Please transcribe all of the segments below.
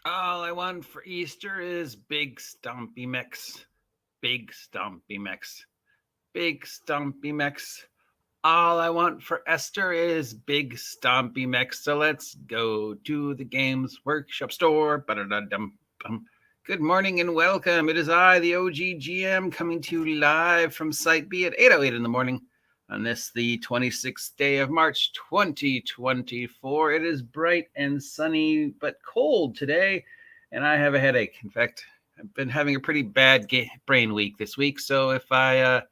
All I want for Easter is big stompy mechs. Big stompy mechs. Big stompy mechs. All I want for Esther is big stompy mechs. So let's go to the Games Workshop store. Ba-da-da-dum-bum. Good morning and welcome. It is I, the OGGM, coming to you live from Site B at 8:08 in the morning on this, the 26th day of March, 2024. It is bright and sunny, but cold today, and I have a headache. In fact, I've been having a pretty bad brain week this week, so if I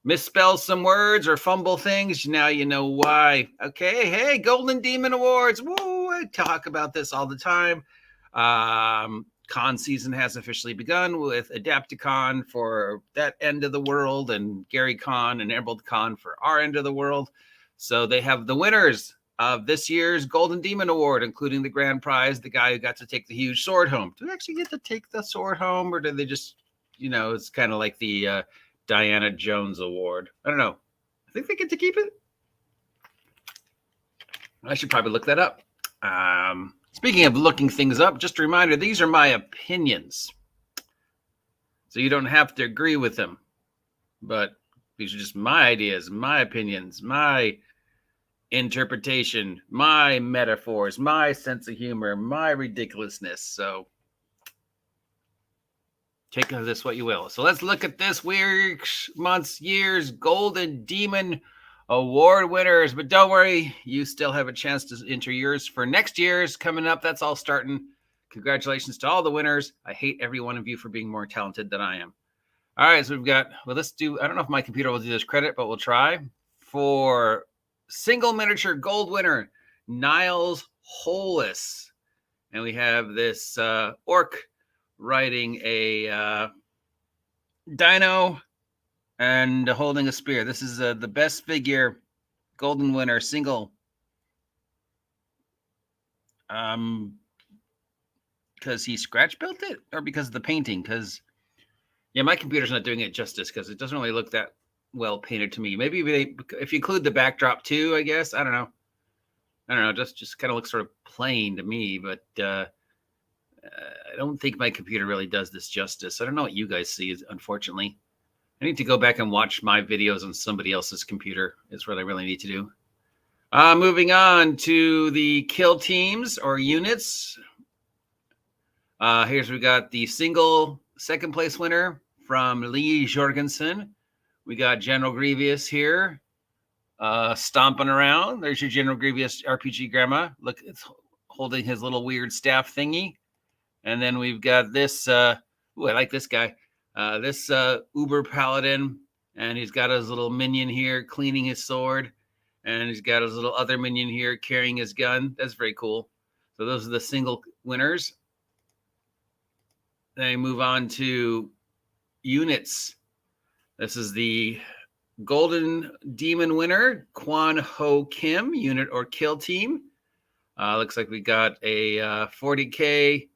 misspell some words or fumble things, now you know why. Okay, hey, Golden Demon Awards. Woo, I talk about this all the time. Con season has officially begun with Adapticon for that end of the world and Gary Con and Emerald Con for our end of the world. So they have the winners of this year's Golden Demon Award, including the grand prize, the guy who got to take the huge sword home. Do they actually get to take the sword home, or do they just, it's kind of like the Diana Jones Award? I don't know. I think they get to keep it. I should probably look that up. Speaking of looking things up, just a reminder, these are my opinions. So you don't have to agree with them. But these are just my ideas, my opinions, my interpretation, my metaphors, my sense of humor, my ridiculousness. So take of this what you will. So let's look at this year's Golden Demon Award winners. But don't worry, you still have a chance to enter yours for next year's coming up. That's all starting. Congratulations to all the winners. I hate every one of you for being more talented than I am. All right, so we've got, let's do, I don't know if my computer will do this credit, but we'll try. For single miniature gold winner, Niles Hollis. And we have this orc riding a dino and holding a spear. This is the best figure golden winner single. Because he scratch built it, or because of the painting? Because my computer's not doing it justice, because it doesn't really look that well painted to me. Maybe if you include the backdrop too, I guess. I don't know. Just kind of looks sort of plain to me, but I don't think my computer really does this justice. I don't know what you guys see, unfortunately. I need to go back and watch my videos on somebody else's computer. Is what I really need to do. Moving on to the kill teams or units. Here's we got the single second place winner from Lee Jorgensen. We got General Grievous here, stomping around. There's your General Grievous RPG grandma. Look, it's holding his little weird staff thingy. And then we've got this. I like this guy. This Uber Paladin, and he's got his little minion here cleaning his sword, and he's got his little other minion here carrying his gun. That's very cool. So those are the single winners. Then I move on to units. This is the Golden Demon winner, Kwan Ho Kim, unit or kill team. Looks like we got a 40K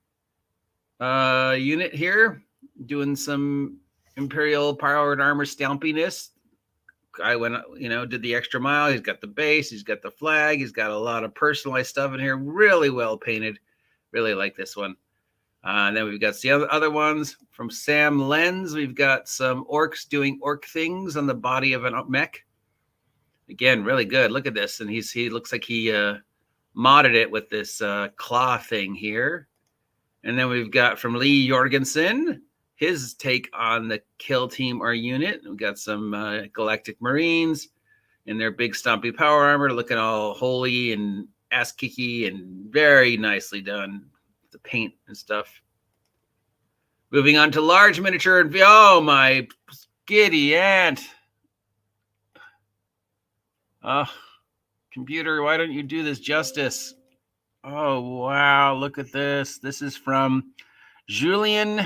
unit here doing some Imperial powered armor stampiness. I went, did the extra mile. He's got the base, he's got the flag, he's got a lot of personalized stuff in here. Really well painted. Really like this one. And then we've got the other ones from Sam Lenz. We've got some orcs doing orc things on the body of a mech. Again, really good. Look at this. And he looks like he modded it with this claw thing here. And then we've got from Lee Jorgensen, his take on the kill team or unit. We've got some Galactic Marines in their big stompy power armor, looking all holy and ass-kicky and very nicely done. The paint and stuff. Moving on to large miniature. Oh, my giddy aunt. Computer, why don't you do this justice? Oh, wow. Look at this. This is from Julien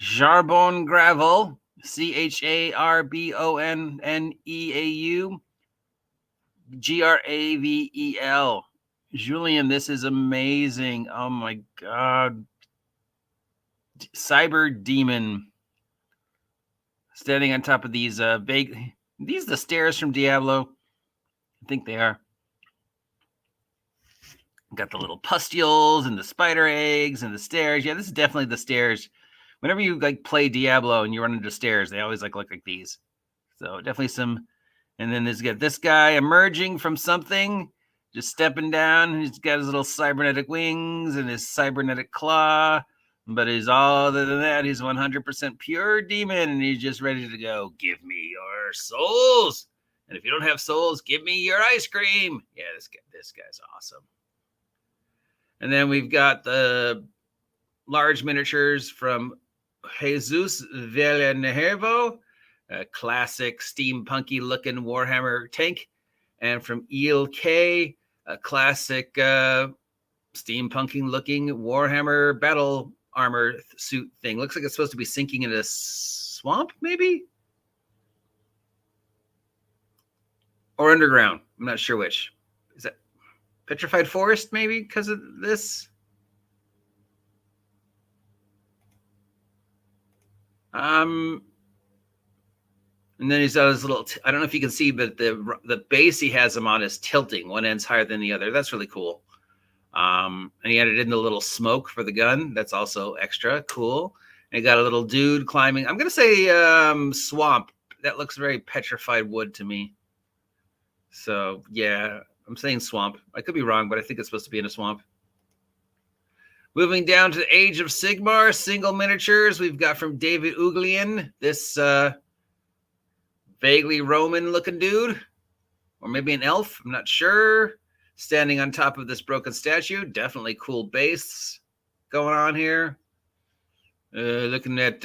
Charbon Gravel, CHARBONNEAU GRAVEL. Julien, this is amazing. Oh my God. Cyber Demon standing on top of these these are the stairs from Diablo. I think they are. Got the little pustules and the spider eggs and the stairs. Yeah, this is definitely the stairs. Whenever you like play Diablo and you run into stairs, they always look like these. So definitely some. And then there's got this guy emerging from something, just stepping down. He's got his little cybernetic wings and his cybernetic claw. But he's all other than that, he's 100% pure demon, and he's just ready to go. Give me your souls, and if you don't have souls, give me your ice cream. Yeah, this guy's awesome. And then we've got the large miniatures from Jesus Villanueva, a classic steampunky looking Warhammer tank, and from ELK, a classic steampunky looking Warhammer battle armor suit thing. Looks like it's supposed to be sinking in a swamp, maybe? Or underground. I'm not sure which. Is that petrified forest, maybe, because of this? And then he's got his little, I don't know if you can see, but the base he has him on is tilting. One end's higher than the other. That's really cool. And he added in the little smoke for the gun. That's also extra cool. And he got a little dude climbing. I'm going to say swamp. That looks very petrified wood to me. So, yeah, I'm saying swamp. I could be wrong, but I think it's supposed to be in a swamp. Moving down to the Age of Sigmar, single miniatures. We've got from David Uglian, this vaguely Roman-looking dude. Or maybe an elf. I'm not sure. Standing on top of this broken statue. Definitely cool base going on here. Looking at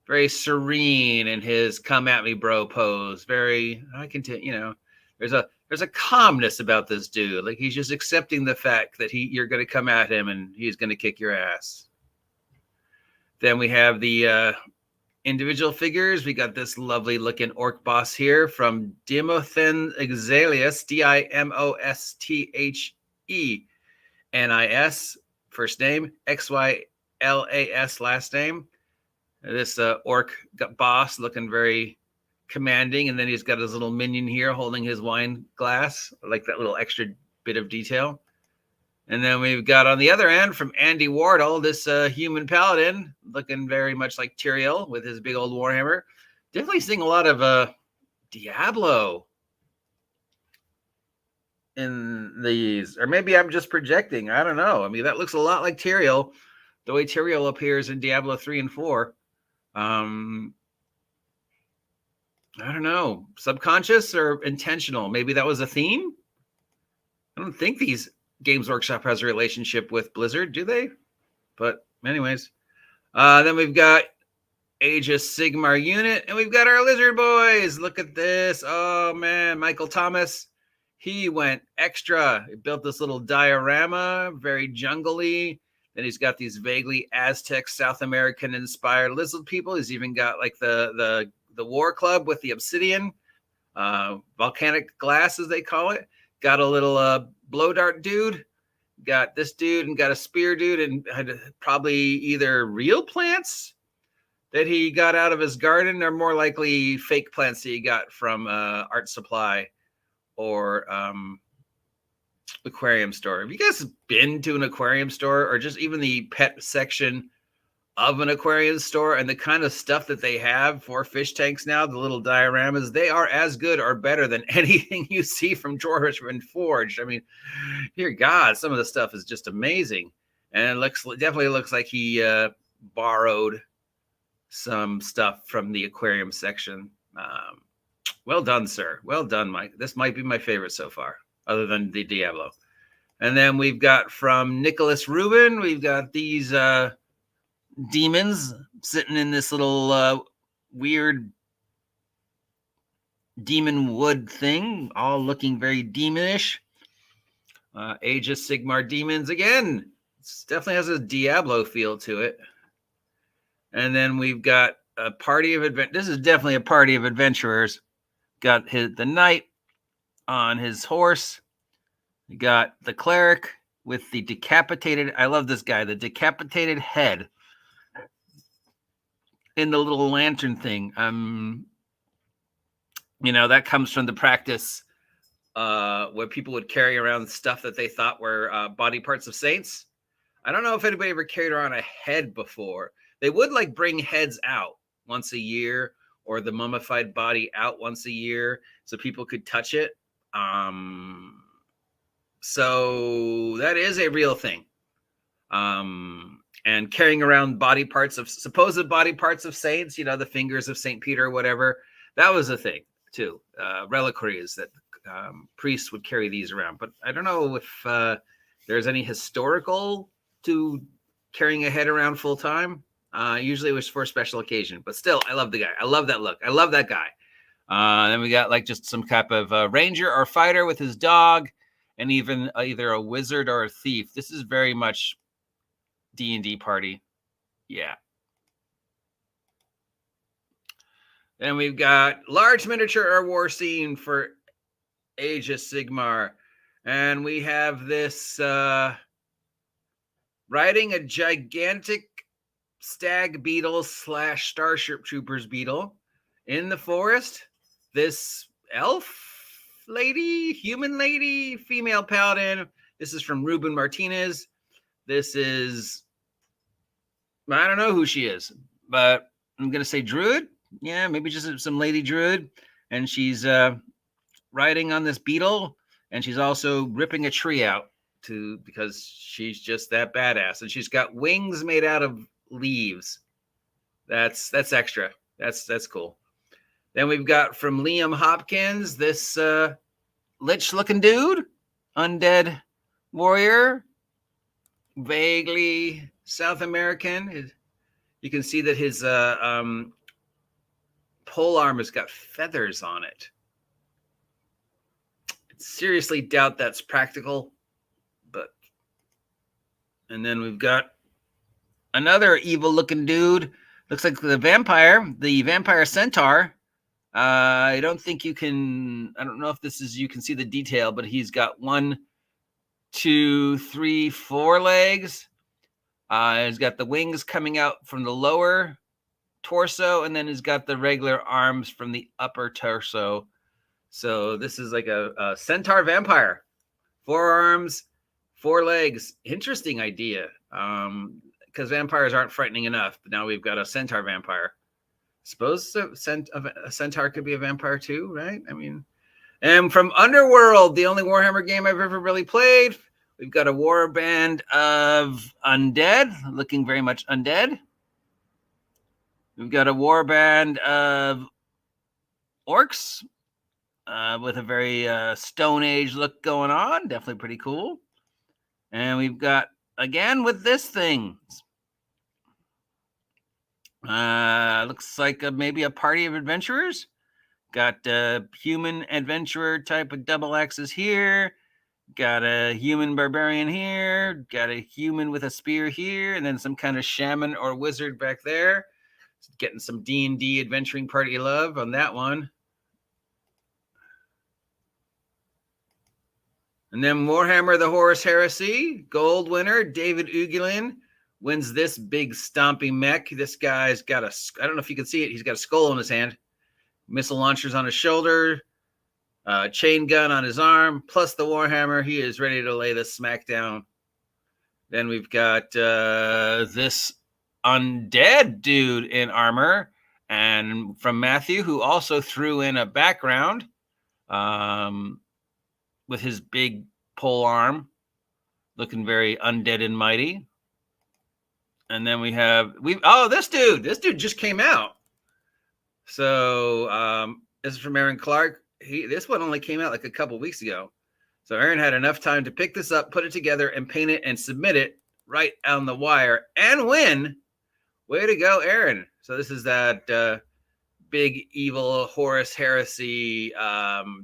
very serene in his come at me bro pose. Very, I can tell, there's a calmness about this dude. Like he's just accepting the fact that you're going to come at him and he's going to kick your ass. Then we have the individual figures. We got this lovely looking orc boss here from Dimothen Exalius, Dimosthenis, first name, Xylas last name. This orc boss looking very commanding, and then he's got his little minion here holding his wine glass. I like that little extra bit of detail. And then we've got on the other end from Andy Wardle, this human paladin looking very much like Tyrael with his big old Warhammer. Definitely seeing a lot of Diablo in these. Or maybe I'm just projecting. I don't know. I mean, that looks a lot like Tyrael, the way Tyrael appears in Diablo 3 and 4. I don't know. Subconscious or intentional? Maybe that was a theme? I don't think these Games Workshop has a relationship with Blizzard, do they? But anyways, then we've got Age of Sigmar unit, and we've got our lizard boys. Look at this. Oh man, Michael Thomas, he went extra. He built this little diorama, very jungly. Then he's got these vaguely Aztec, South American inspired lizard people. He's even got like the war club with the obsidian, volcanic glass as they call it. Got a little blow dart dude, got this dude, and got a spear dude, and had probably either real plants that he got out of his garden, or more likely fake plants that he got from art supply or aquarium store. Have you guys been to an aquarium store, or just even the pet section of an aquarium store, and the kind of stuff that they have for fish tanks now, the little dioramas, they are as good or better than anything you see from George and Forge. I mean, dear God, some of the stuff is just amazing. And it definitely looks like he borrowed some stuff from the aquarium section. Well done, sir. Well done, Mike. This might be my favorite so far, other than the Diablo. And then we've got from Nicholas Rubin, we've got these demons sitting in this little weird demon wood thing, all looking very demonish. Age of Sigmar demons again. It definitely has a Diablo feel to it. And then we've got a party of this is definitely a party of adventurers. Got the knight on his horse. You got the cleric with the decapitated, I love this guy, the decapitated head in the little lantern thing. That comes from the practice where people would carry around stuff that they thought were body parts of saints. I don't know if anybody ever carried around a head before. They would like bring heads out once a year, or the mummified body out once a year, so people could touch it. So that is a real thing. And carrying around supposed body parts of saints, the fingers of St. Peter or whatever, that was a thing too. Reliquaries that priests would carry these around. But I don't know if there's any historical to carrying a head around full time. Usually it was for a special occasion, but still, I love the guy. I love that look. I love that guy. Then we got like just some type of ranger or fighter with his dog, and even either a wizard or a thief. This is very much D&D party. Yeah. Then we've got large miniature or war scene for Age of Sigmar. And we have this riding a gigantic stag beetle / Starship Troopers beetle in the forest. This elf lady, human lady, female paladin. This is from Ruben Martinez. This is, I don't know who she is, but I'm going to say druid. Yeah, maybe just some lady druid. And she's riding on this beetle, and she's also ripping a tree out because she's just that badass. And she's got wings made out of leaves. That's extra. That's cool. Then we've got from Liam Hopkins this lich-looking dude, undead warrior, vaguely South American. You can see that his pole arm has got feathers on it. I seriously doubt that's practical, but. And then we've got another evil-looking dude. Looks like the vampire centaur. I don't think you can. I don't know if you can see the detail, but he's got 1, 2, 3, 4 legs. He's got the wings coming out from the lower torso, and then he's got the regular arms from the upper torso. So this is like a centaur vampire. 4 arms, 4 legs. Interesting idea. Because vampires aren't frightening enough. But now we've got a centaur vampire. Suppose a centaur could be a vampire too, right? I mean, and from ENWorld, the only Warhammer game I've ever really played, we've got a war band of undead, looking very much undead. We've got a war band of orcs with a very Stone Age look going on. Definitely pretty cool. And we've got, again, with this thing, looks like maybe a party of adventurers. Got a human adventurer type of double axes here. Got a human barbarian here. Got a human with a spear here. And then some kind of shaman or wizard back there. Getting some D&D adventuring party love on that one. And then Warhammer the Horus Heresy, gold winner, David Ugulin, wins this big stompy mech. This guy's got I don't know if you can see it, he's got a skull in his hand, missile launchers on his shoulder, chain gun on his arm, plus the Warhammer. He is ready to lay the smack down. Then we've got this undead dude in armor, and from Matthew, who also threw in a background with his big pole arm, looking very undead and mighty. And then this dude just came out. So this is from Aaron Clark. This one only came out like a couple weeks ago. So Aaron had enough time to pick this up, put it together, and paint it and submit it right on the wire and win. Way to go, Aaron. So this is that big evil Horus Heresy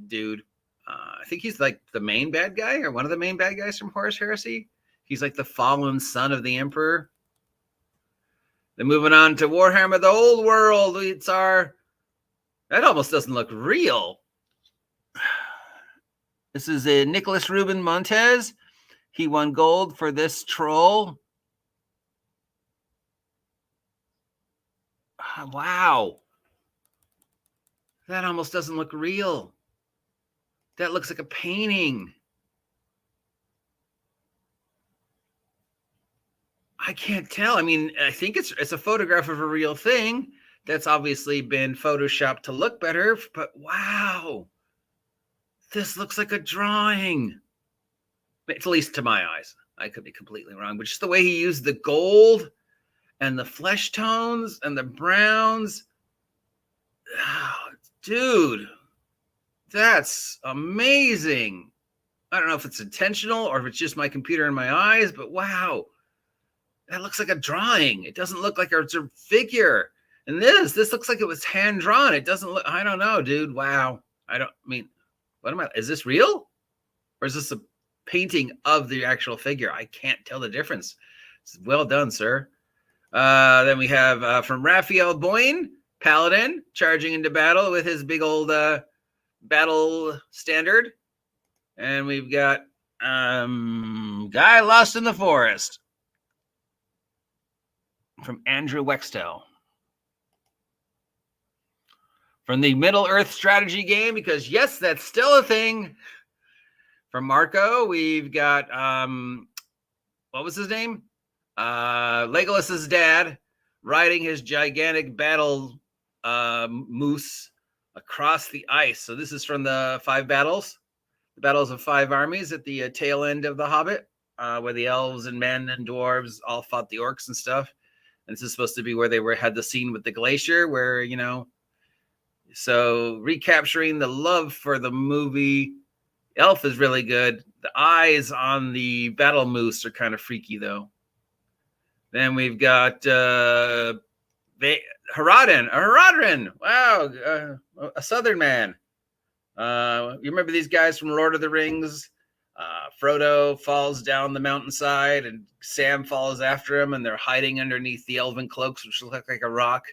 dude. I think he's like the main bad guy or one of the main bad guys from Horus Heresy. He's like the fallen son of the Emperor. Then moving on to Warhammer the Old World. That almost doesn't look real. This is a Nicholas Ruben Montez. He won gold for this troll. Wow. That almost doesn't look real. That looks like a painting. I can't tell. I mean, I think it's a photograph of a real thing that's obviously been photoshopped to look better, but wow, this looks like a drawing. At least to my eyes. I could be completely wrong, but just the way he used the gold and the flesh tones and the browns. Oh, dude, that's amazing. I don't know if it's intentional or if it's just my computer and my eyes, but wow. That looks like a drawing. It doesn't look like it's a figure. And this looks like it was hand drawn. It doesn't look, I don't know, dude. Wow. Is this real? Or is this a painting of the actual figure? I can't tell the difference. Well done, sir. Then we have from Raphael Boyne, Paladin, charging into battle with his big old battle standard. And we've got Guy Lost in the Forest from Andrew Wextel. From the Middle Earth strategy game, because yes, that's still a thing. From Marco, we've got, what was his name? Legolas's dad riding his gigantic battle moose across the ice. So this is from the 5 battles, the battles of 5 armies at the tail end of The Hobbit, where the elves and men and dwarves all fought the orcs and stuff. And this is supposed to be where they had the scene with the glacier where, so recapturing the love for the movie. Elf is really good. The eyes on the battle moose are kind of freaky, though. Then we've got Haradrim. Wow, a southern man. You remember these guys from Lord of the Rings? Frodo falls down the mountainside and Sam follows after him, and they're hiding underneath the elven cloaks, which look like a rock.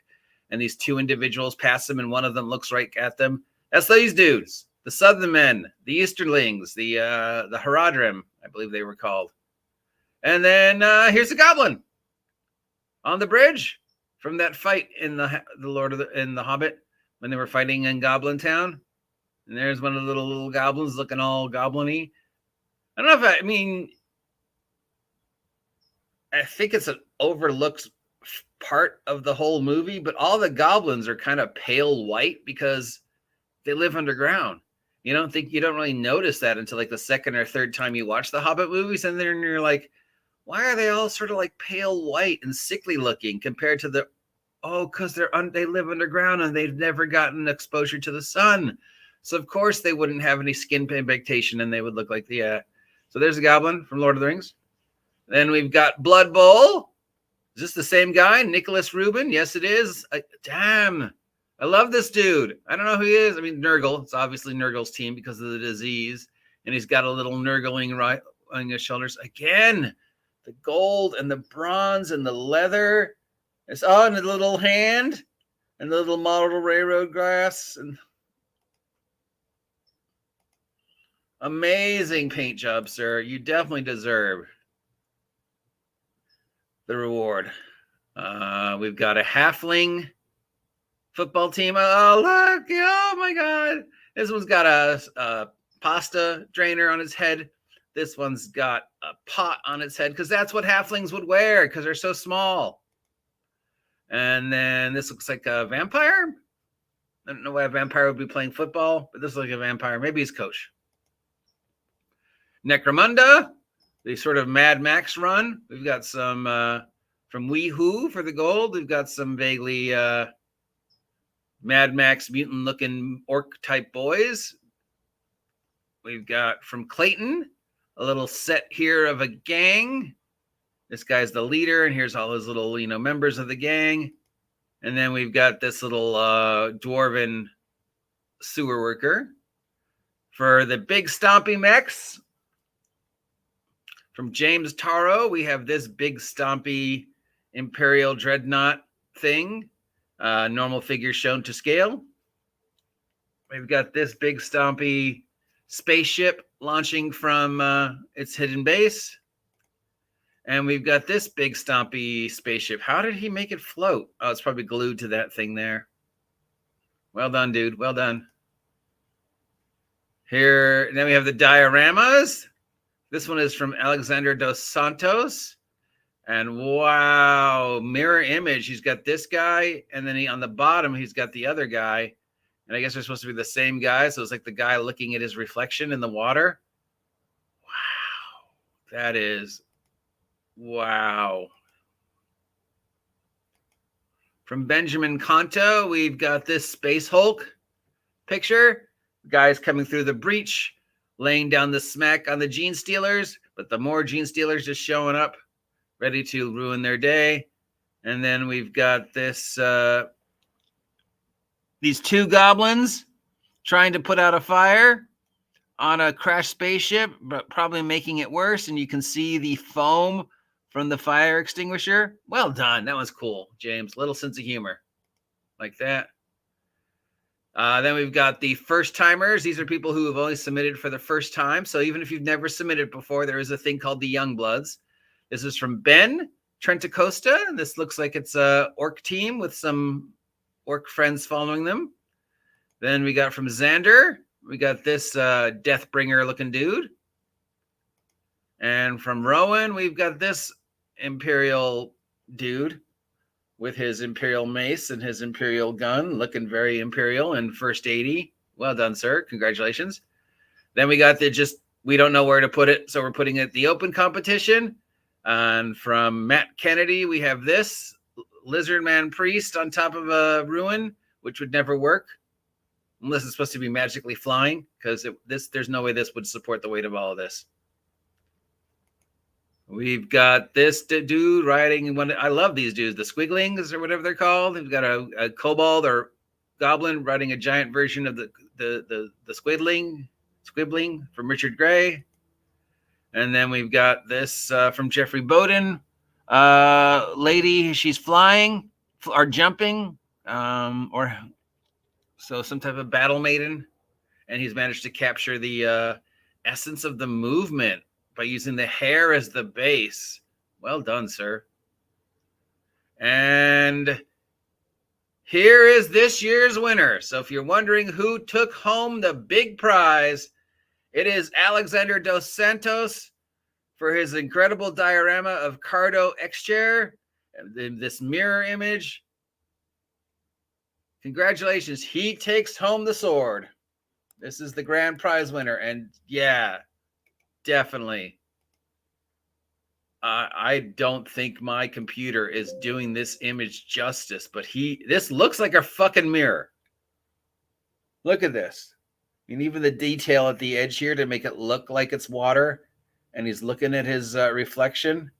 And these 2 individuals pass them, and one of them looks right at them. That's these dudes, the Southern men, the Easterlings, the Haradrim, I believe they were called. And then here's a goblin on the bridge from that fight in the Hobbit when they were fighting in Goblin Town. And there's one of the little goblins looking all goblin-y. I don't know if I think it's an overlooked part of the whole movie, but all the goblins are kind of pale white because they live underground. You don't really notice that until like the second or third time you watch the Hobbit movies, and then you're like, why are they all sort of like pale white and sickly looking compared to because they live underground and they've never gotten exposure to the sun. So of course they wouldn't have any skin pigmentation and they would look like so there's a goblin from Lord of the Rings. Then we've got Blood Bowl. Is this the same guy? Nicholas Rubin? Yes, it is. Damn. I love this dude. I don't know who he is. I mean, Nurgle. It's obviously Nurgle's team because of the disease. And he's got a little Nurgling right on his shoulders. Again, the gold and the bronze and the leather. It's in the little hand and the little model railroad glass. And amazing paint job, sir. You definitely deserve the reward. We've got a halfling football team. Oh, look. Oh, my God. This one's got a pasta drainer on its head. This one's got a pot on its head because that's what halflings would wear because they're so small. And then this looks like a vampire. I don't know why a vampire would be playing football, but this looks like a vampire. Maybe he's coach. Necromunda, the sort of Mad Max run. We've got some from Wee Who for the gold. We've got some vaguely Mad Max mutant-looking orc-type boys. We've got from Clayton a little set here of a gang. This guy's the leader, and here's all his little, members of the gang. And then we've got this little dwarven sewer worker. For the big stompy mechs, from James Taro, we have this big stompy Imperial Dreadnought thing. Normal figures shown to scale. We've got this big stompy spaceship launching from its hidden base. And we've got this big stompy spaceship. How did he make it float? Oh, it's probably glued to that thing there. Well done, dude. Well done. Here, then we have the dioramas. This one is from Alexander dos Santos. And wow, mirror image. He's got this guy, and then on the bottom, he's got the other guy. And I guess they're supposed to be the same guy. So it's like the guy looking at his reflection in the water. Wow. That is, wow. From Benjamin Conto, we've got this Space Hulk picture. Guys coming through the breach, laying down the smack on the Gene Stealers. But the more Gene Stealers just showing up, ready to ruin their day. And then we've got this... these two goblins trying to put out a fire on a crashed spaceship, but probably making it worse. And you can see the foam from the fire extinguisher. Well done. That was cool, James. Little sense of humor like that. Then we've got the first timers. These are people who have only submitted for the first time. So even if you've never submitted before, there is a thing called the Young Bloods. This is from Ben Trentacosta. This looks like it's a orc team with some orc friends following them. Then we got from Xander, we got this Deathbringer looking dude. And from Rowan, we've got this Imperial dude with his Imperial mace and his Imperial gun, looking very Imperial and first 80. Well done, sir. Congratulations. Then we got we don't know where to put it, so we're putting it at the open competition. And from Matt Kennedy, we have this Lizard Man Priest on top of a ruin, which would never work unless it's supposed to be magically flying, because there's no way this would support the weight of all of this. We've got this dude riding one. I love these dudes, the Squiglings or whatever they're called. We've got a kobold or goblin riding a giant version of the squibbling from Richard Gray. And then we've got this from Jeffrey Bowden. Lady, she's flying or jumping, or so some type of battle maiden, and he's managed to capture the essence of the movement by using the hair as the base. Well done, sir. And here is this year's winner. So if you're wondering who took home the big prize, it is Alexander dos Santos for his incredible diorama of Cardo X-Chair, this mirror image. Congratulations. He takes home the sword. This is the grand prize winner. And yeah, definitely. I don't think my computer is doing this image justice, but this looks like a fucking mirror. Look at this. I mean, even the detail at the edge here to make it look like it's water. And he's looking at his reflection.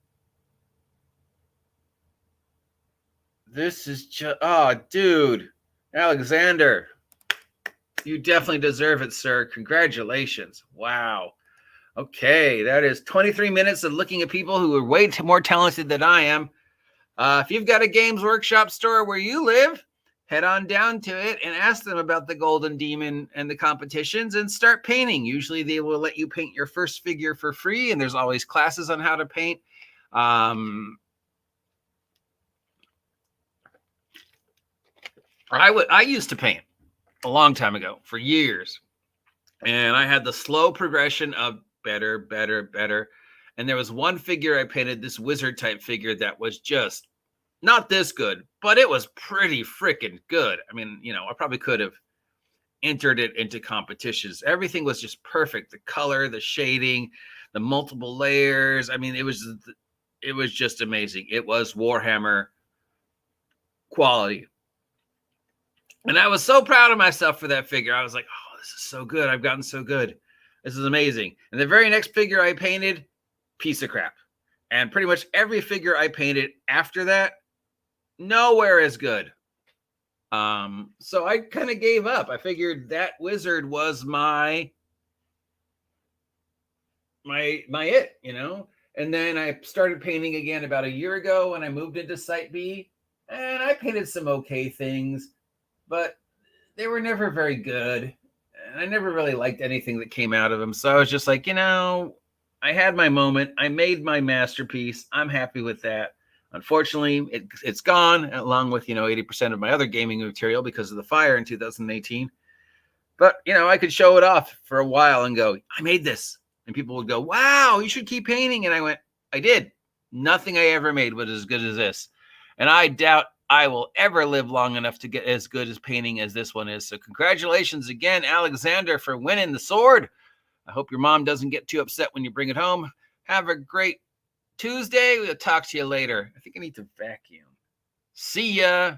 This is just, oh, dude. Alexander, you definitely deserve it, sir. Congratulations. Wow. Okay, that is 23 minutes of looking at people who are way more talented than I am. If you've got a Games Workshop store where you live, head on down to it and ask them about the Golden Demon and the competitions and start painting. Usually they will let you paint your first figure for free, and there's always classes on how to paint. I used to paint a long time ago, for years, and I had the slow progression of better, better, better. And there was one figure I painted, this wizard type figure, that was just not this good, but it was pretty freaking good. I mean, I probably could have entered it into competitions. Everything was just perfect. The color, the shading, the multiple layers. I mean, it was just amazing. It was Warhammer quality. And I was so proud of myself for that figure. I was like, oh, this is so good. I've gotten so good. This is amazing. And the very next figure I painted, piece of crap. And pretty much every figure I painted after that, nowhere as good. So I kind of gave up. I figured that wizard was my it, And then I started painting again about a year ago when I moved into Site B, and I painted some okay things, but they were never very good. And I never really liked anything that came out of them. So I was just like, I had my moment. I made my masterpiece. I'm happy with that. Unfortunately, it's gone, along with 80% of my other gaming material because of the fire in 2018. But, I could show it off for a while and go, I made this. And people would go, wow, you should keep painting. And I went, I did. Nothing I ever made was as good as this. And I doubt I will ever live long enough to get as good as painting as this one is. So congratulations again, Alexander, for winning the sword. I hope your mom doesn't get too upset when you bring it home. Have a great Tuesday. We'll talk to you later. I think I need to vacuum. See ya.